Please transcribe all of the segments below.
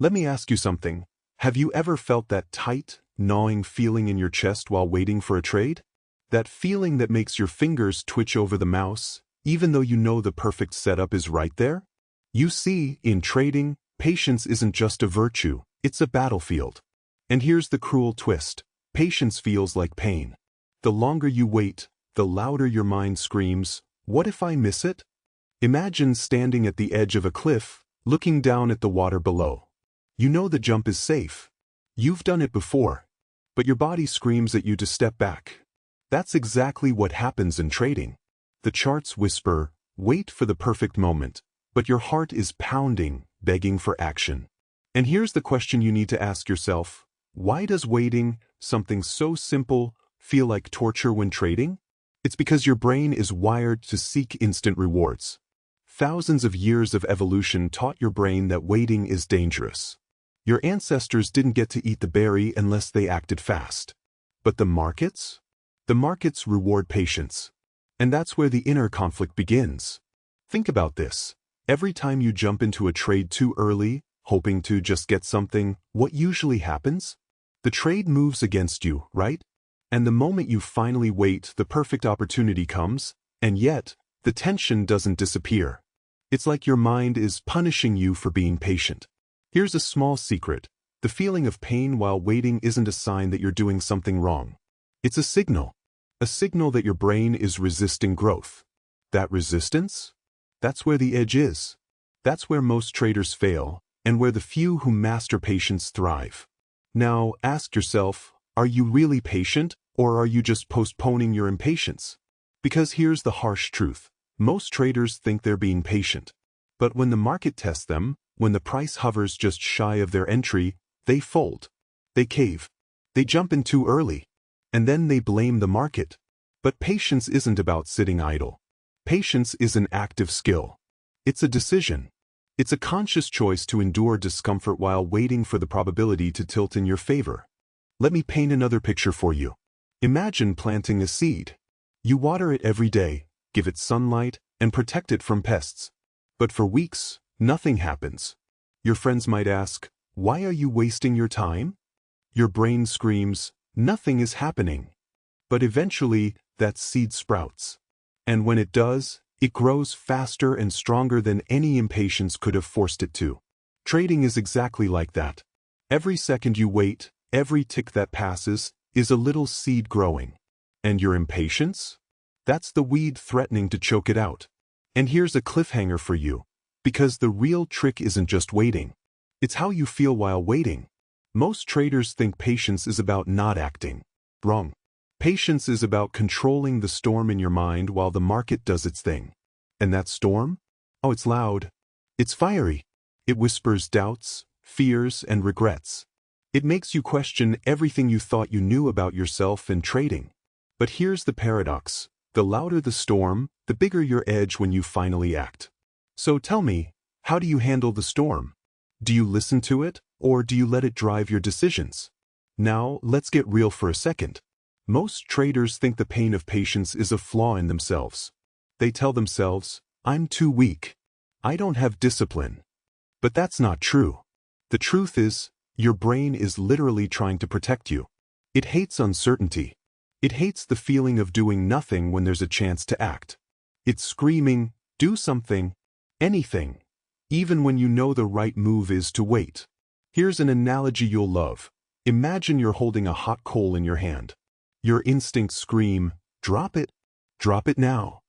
Let me ask you something. Have you ever felt that tight, gnawing feeling in your chest while waiting for a trade? That feeling that makes your fingers twitch over the mouse, even though you know the perfect setup is right there? You see, in trading, patience isn't just a virtue, it's a battlefield. And here's the cruel twist. Patience feels like pain. The longer you wait, the louder your mind screams, "What if I miss it?" Imagine standing at the edge of a cliff, looking down at the water below. You know the jump is safe. You've done it before. But your body screams at you to step back. That's exactly what happens in trading. The charts whisper, "Wait for the perfect moment," but your heart is pounding, begging for action. And here's the question you need to ask yourself. Why does waiting, something so simple, feel like torture when trading? It's because your brain is wired to seek instant rewards. Thousands of years of evolution taught your brain that waiting is dangerous. Your ancestors didn't get to eat the berry unless they acted fast. But the markets? The markets reward patience. And that's where the inner conflict begins. Think about this. Every time you jump into a trade too early, hoping to just get something, what usually happens? The trade moves against you, right? And the moment you finally wait, the perfect opportunity comes, and yet, the tension doesn't disappear. It's like your mind is punishing you for being patient. Here's a small secret. The feeling of pain while waiting isn't a sign that you're doing something wrong. It's a signal that your brain is resisting growth. That resistance? That's where the edge is. That's where most traders fail, and where the few who master patience thrive. Now, ask yourself, are you really patient, or are you just postponing your impatience? Because here's the harsh truth. Most traders think they're being patient. But when the market tests them, when the price hovers just shy of their entry, they fold. They cave. They jump in too early. And then they blame the market. But patience isn't about sitting idle. Patience is an active skill. It's a decision. It's a conscious choice to endure discomfort while waiting for the probability to tilt in your favor. Let me paint another picture for you. Imagine planting a seed. You water it every day, give it sunlight, and protect it from pests. But for weeks, nothing happens. Your friends might ask, "Why are you wasting your time?" Your brain screams, "Nothing is happening." But eventually, that seed sprouts. And when it does, it grows faster and stronger than any impatience could have forced it to. Trading is exactly like that. Every second you wait, every tick that passes, is a little seed growing. And your impatience? That's the weed threatening to choke it out. And here's a cliffhanger for you. Because the real trick isn't just waiting. It's how you feel while waiting. Most traders think patience is about not acting. Wrong. Patience is about controlling the storm in your mind while the market does its thing. And that storm? Oh, it's loud. It's fiery. It whispers doubts, fears, and regrets. It makes you question everything you thought you knew about yourself and trading. But here's the paradox. The louder the storm, the bigger your edge when you finally act. So tell me, how do you handle the storm? Do you listen to it, or do you let it drive your decisions? Now, let's get real for a second. Most traders think the pain of patience is a flaw in themselves. They tell themselves, "I'm too weak. I don't have discipline." But that's not true. The truth is, your brain is literally trying to protect you. It hates uncertainty. It hates the feeling of doing nothing when there's a chance to act. It's screaming, "Do something, anything," even when you know the right move is to wait. Here's an analogy you'll love. Imagine you're holding a hot coal in your hand. Your instincts scream, "Drop it. Drop it now."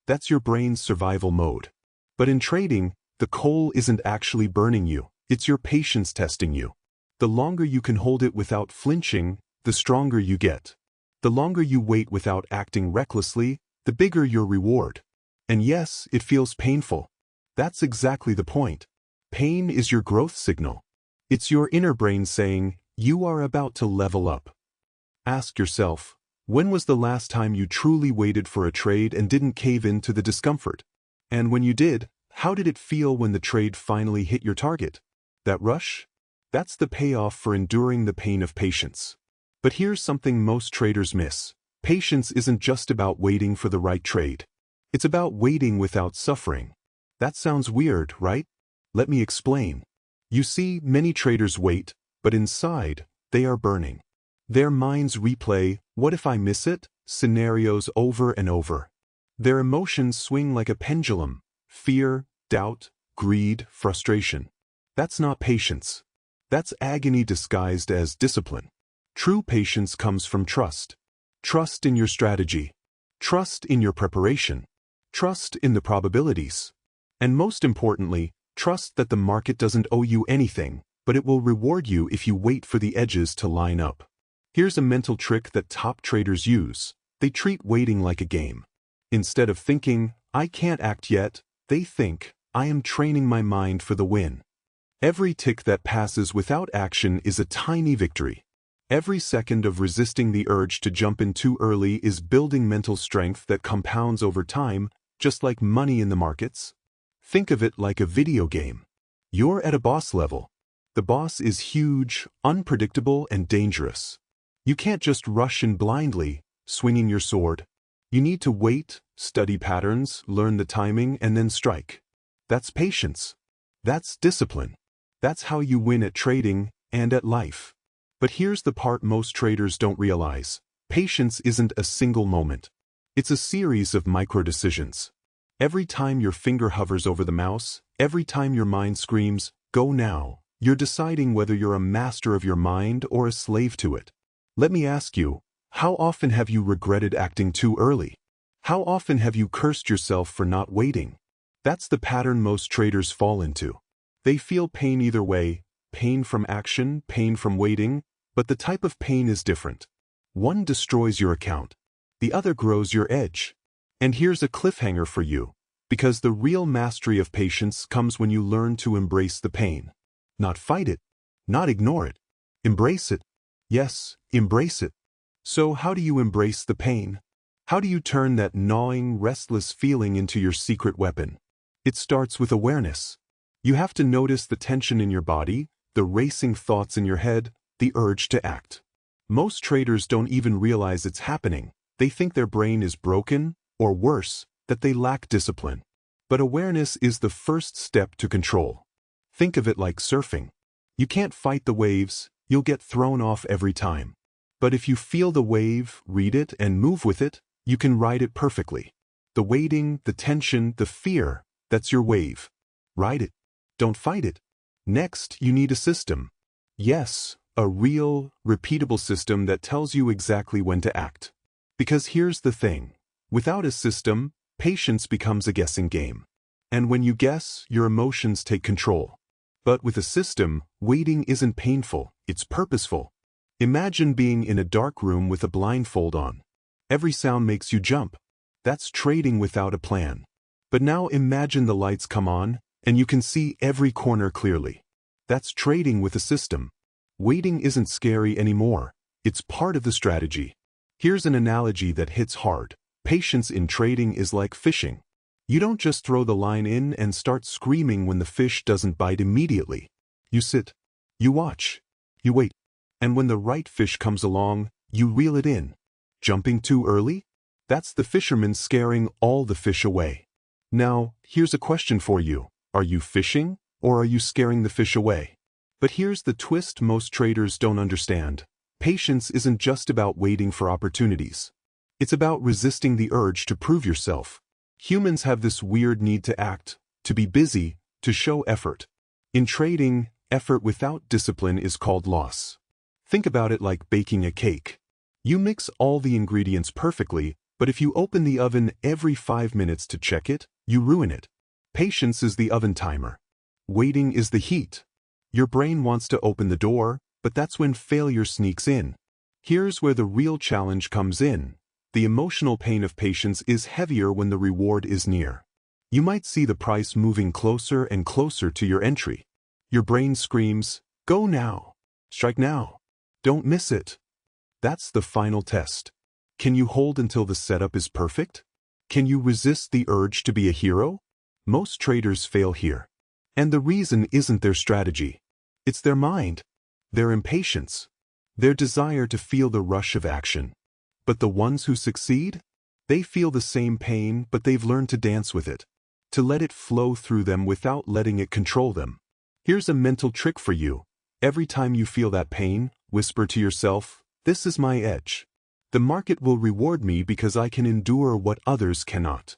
That's your brain's survival mode. But in trading, the coal isn't actually burning you. It's your patience testing you. The longer you can hold it without flinching, the stronger you get. The longer you wait without acting recklessly, the bigger your reward. And yes, it feels painful. That's exactly the point. Pain is your growth signal. It's your inner brain saying, you are about to level up. Ask yourself, when was the last time you truly waited for a trade and didn't cave into the discomfort? And when you did, how did it feel when the trade finally hit your target? That rush? That's the payoff for enduring the pain of patience. But here's something most traders miss. Patience isn't just about waiting for the right trade. It's about waiting without suffering. That sounds weird, right? Let me explain. You see, many traders wait, but inside, they are burning. Their minds replay, "What if I miss it?" scenarios over and over. Their emotions swing like a pendulum: fear, doubt, greed, frustration. That's not patience. That's agony disguised as discipline. True patience comes from trust. Trust in your strategy. Trust in your preparation. Trust in the probabilities. And most importantly, trust that the market doesn't owe you anything, but it will reward you if you wait for the edges to line up. Here's a mental trick that top traders use. They treat waiting like a game. Instead of thinking, "I can't act yet," they think, "I am training my mind for the win." Every tick that passes without action is a tiny victory. Every second of resisting the urge to jump in too early is building mental strength that compounds over time, just like money in the markets. Think of it like a video game. You're at a boss level. The boss is huge, unpredictable, and dangerous. You can't just rush in blindly, swinging your sword. You need to wait, study patterns, learn the timing, and then strike. That's patience. That's discipline. That's how you win at trading and at life. But here's the part most traders don't realize. Patience isn't a single moment. It's a series of micro-decisions. Every time your finger hovers over the mouse, every time your mind screams, "Go now," you're deciding whether you're a master of your mind or a slave to it. Let me ask you, how often have you regretted acting too early? How often have you cursed yourself for not waiting? That's the pattern most traders fall into. They feel pain either way, pain from action, pain from waiting, but the type of pain is different. One destroys your account. The other grows your edge. And here's a cliffhanger for you, because the real mastery of patience comes when you learn to embrace the pain. Not fight it, not ignore it. Embrace it. Yes, embrace it. So how do you embrace the pain? How do you turn that gnawing, restless feeling into your secret weapon? It starts with awareness. You have to notice the tension in your body, the racing thoughts in your head, the urge to act. Most traders don't even realize it's happening. They think their brain is broken, or worse, that they lack discipline. But awareness is the first step to control. Think of it like surfing. You can't fight the waves, you'll get thrown off every time. But if you feel the wave, read it, and move with it, you can ride it perfectly. The waiting, the tension, the fear, that's your wave. Ride it. Don't fight it. Next, you need a system. Yes, a real, repeatable system that tells you exactly when to act. Because here's the thing. Without a system, patience becomes a guessing game. And when you guess, your emotions take control. But with a system, waiting isn't painful, it's purposeful. Imagine being in a dark room with a blindfold on. Every sound makes you jump. That's trading without a plan. But now imagine the lights come on, and you can see every corner clearly. That's trading with a system. Waiting isn't scary anymore. It's part of the strategy. Here's an analogy that hits hard. Patience in trading is like fishing. You don't just throw the line in and start screaming when the fish doesn't bite immediately. You sit. You watch. You wait. And when the right fish comes along, you reel it in. Jumping too early? That's the fisherman scaring all the fish away. Now, here's a question for you. Are you fishing, or are you scaring the fish away? But here's the twist most traders don't understand. Patience isn't just about waiting for opportunities. It's about resisting the urge to prove yourself. Humans have this weird need to act, to be busy, to show effort. In trading, effort without discipline is called loss. Think about it like baking a cake. You mix all the ingredients perfectly, but if you open the oven every 5 minutes to check it, you ruin it. Patience is the oven timer. Waiting is the heat. Your brain wants to open the door, but that's when failure sneaks in. Here's where the real challenge comes in. The emotional pain of patience is heavier when the reward is near. You might see the price moving closer and closer to your entry. Your brain screams, "Go now! Strike now! Don't miss it!" That's the final test. Can you hold until the setup is perfect? Can you resist the urge to be a hero? Most traders fail here. And the reason isn't their strategy. It's their mind, their impatience, their desire to feel the rush of action. But the ones who succeed? They feel the same pain, but they've learned to dance with it, to let it flow through them without letting it control them. Here's a mental trick for you. Every time you feel that pain, whisper to yourself, "This is my edge. The market will reward me because I can endure what others cannot."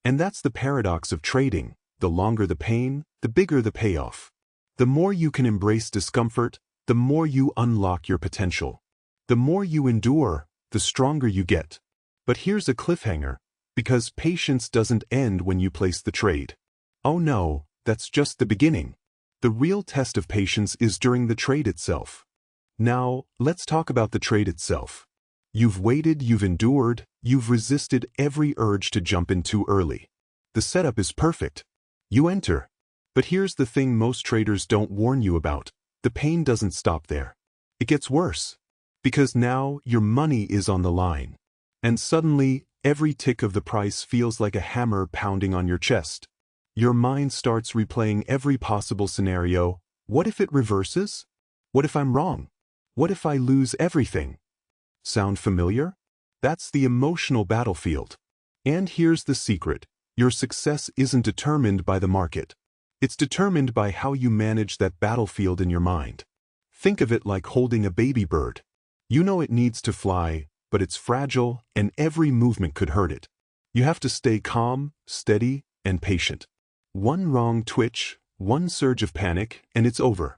And that's the paradox of trading. The longer the pain, the bigger the payoff. The more you can embrace discomfort, the more you unlock your potential. The more you endure, the stronger you get. But here's a cliffhanger, because patience doesn't end when you place the trade. Oh no, that's just the beginning. The real test of patience is during the trade itself. Now, let's talk about the trade itself. You've waited, you've endured, you've resisted every urge to jump in too early. The setup is perfect. You enter. But here's the thing most traders don't warn you about. The pain doesn't stop there. It gets worse. Because now your money is on the line. And suddenly, every tick of the price feels like a hammer pounding on your chest. Your mind starts replaying every possible scenario. What if it reverses? What if I'm wrong? What if I lose everything? Sound familiar? That's the emotional battlefield. And here's the secret. Your success isn't determined by the market. It's determined by how you manage that battlefield in your mind. Think of it like holding a baby bird. You know it needs to fly, but it's fragile and every movement could hurt it. You have to stay calm, steady, and patient. One wrong twitch, one surge of panic, and it's over.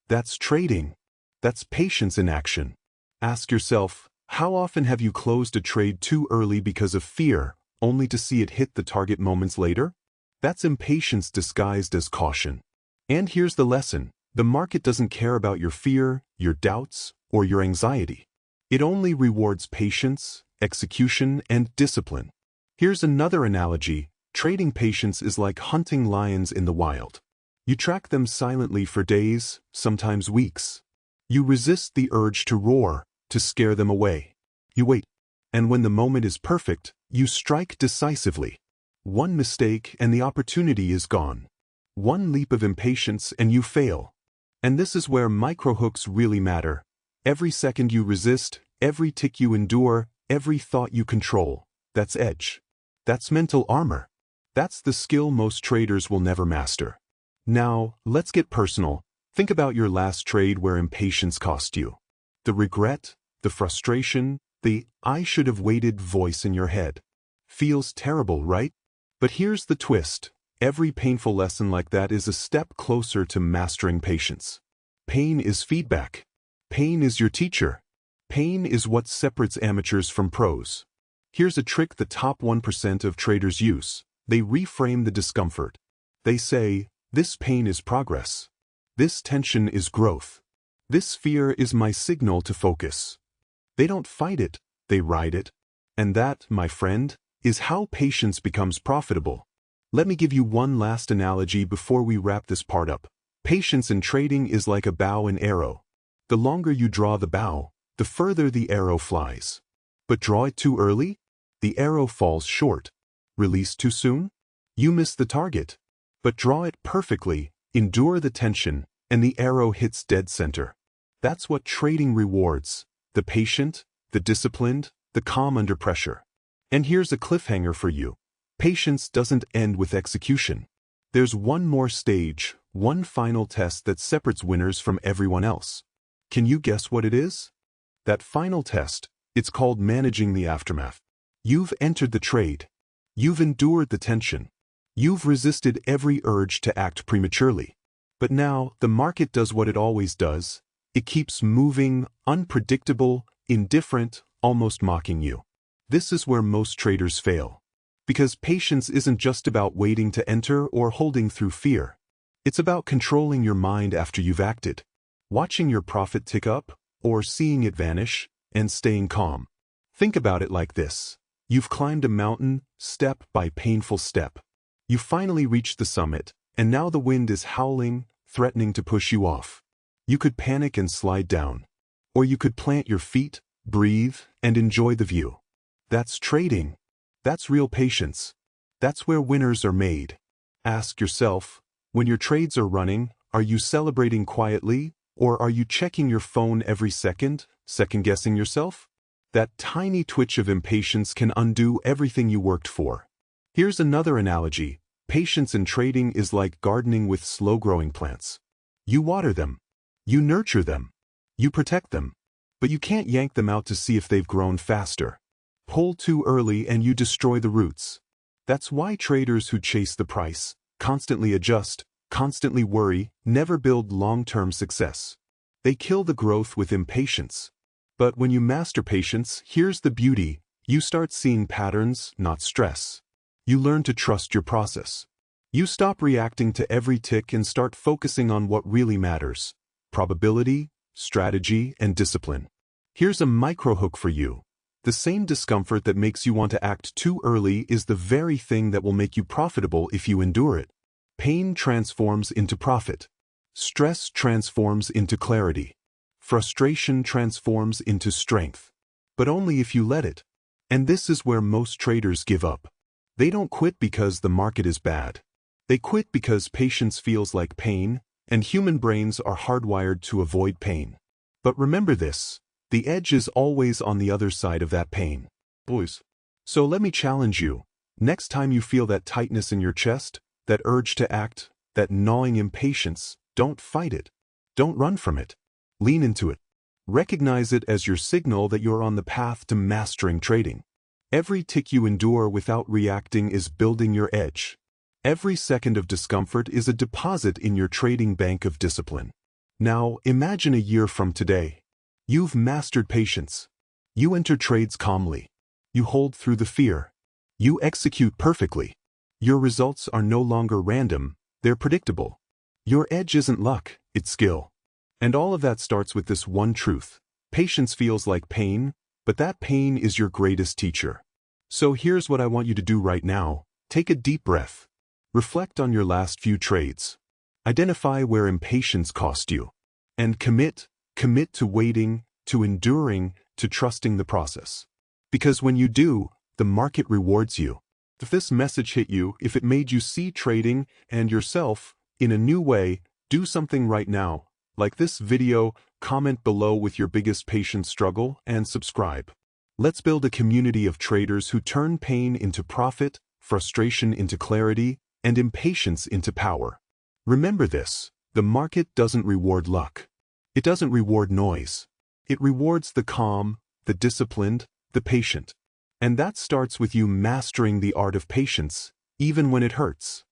That's trading. That's patience in action. Ask yourself, how often have you closed a trade too early because of fear, only to see it hit the target moments later? That's impatience disguised as caution. And here's the lesson. The market doesn't care about your fear, your doubts, or your anxiety. It only rewards patience, execution, and discipline. Here's another analogy. Trading patience is like hunting lions in the wild. You track them silently for days, sometimes weeks. You resist the urge to roar, to scare them away. You wait. And when the moment is perfect, you strike decisively. One mistake and the opportunity is gone. One leap of impatience and you fail. And this is where microhooks really matter. Every second you resist, every tick you endure, every thought you control. That's edge. That's mental armor. That's the skill most traders will never master. Now, let's get personal. Think about your last trade where impatience cost you. The regret, the frustration, the "I should have waited" voice in your head. Feels terrible, right? But here's the twist. Every painful lesson like that is a step closer to mastering patience. Pain is feedback. Pain is your teacher. Pain is what separates amateurs from pros. Here's a trick the top 1% of traders use. They reframe the discomfort. They say, "This pain is progress. This tension is growth. This fear is my signal to focus." They don't fight it, they ride it. And that, my friend, is how patience becomes profitable. Let me give you one last analogy before we wrap this part up. Patience in trading is like a bow and arrow. The longer you draw the bow, the further the arrow flies. But draw it too early? The arrow falls short. Release too soon? You miss the target. But draw it perfectly, endure the tension, and the arrow hits dead center. That's what trading rewards. The patient, the disciplined, the calm under pressure. And here's a cliffhanger for you. Patience doesn't end with execution. There's one more stage, one final test that separates winners from everyone else. Can you guess what it is? That final test, it's called managing the aftermath. You've entered the trade. You've endured the tension. You've resisted every urge to act prematurely. But now, the market does what it always does. It keeps moving, unpredictable, indifferent, almost mocking you. This is where most traders fail. Because patience isn't just about waiting to enter or holding through fear. It's about controlling your mind after you've acted. Watching your profit tick up, or seeing it vanish, and staying calm. Think about it like this. You've climbed a mountain, step by painful step. You finally reached the summit, and now the wind is howling, threatening to push you off. You could panic and slide down. Or you could plant your feet, breathe, and enjoy the view. That's trading. That's real patience. That's where winners are made. Ask yourself, when your trades are running, are you celebrating quietly, or are you checking your phone every second, second-guessing yourself? That tiny twitch of impatience can undo everything you worked for. Here's another analogy. Patience in trading is like gardening with slow-growing plants. You water them. You nurture them. You protect them. But you can't yank them out to see if they've grown faster. Pull too early and you destroy the roots. That's why traders who chase the price, constantly adjust, constantly worry, never build long-term success. They kill the growth with impatience. But when you master patience, here's the beauty: you start seeing patterns, not stress. You learn to trust your process. You stop reacting to every tick and start focusing on what really matters: probability, strategy, and discipline. Here's a micro-hook for you. The same discomfort that makes you want to act too early is the very thing that will make you profitable if you endure it. Pain transforms into profit. Stress transforms into clarity. Frustration transforms into strength. But only if you let it. And this is where most traders give up. They don't quit because the market is bad. They quit because patience feels like pain, and human brains are hardwired to avoid pain. But remember this: the edge is always on the other side of that pain. Boys. So let me challenge you. Next time you feel that tightness in your chest, that urge to act, that gnawing impatience, don't fight it. Don't run from it. Lean into it. Recognize it as your signal that you're on the path to mastering trading. Every tick you endure without reacting is building your edge. Every second of discomfort is a deposit in your trading bank of discipline. Now, imagine a year from today. You've mastered patience. You enter trades calmly. You hold through the fear. You execute perfectly. Your results are no longer random, they're predictable. Your edge isn't luck, it's skill. And all of that starts with this one truth: patience feels like pain, but that pain is your greatest teacher. So here's what I want you to do right now. Take a deep breath. Reflect on your last few trades. Identify where impatience cost you. And commit to waiting, to enduring, to trusting the process. Because when you do, the market rewards you. If this message hit you, if it made you see trading and yourself in a new way, do something right now. Like this video, comment below with your biggest patience struggle, and subscribe. Let's build a community of traders who turn pain into profit, frustration into clarity, and impatience into power. Remember this: the market doesn't reward luck. It doesn't reward noise. It rewards the calm, the disciplined, the patient. And that starts with you mastering the art of patience, even when it hurts.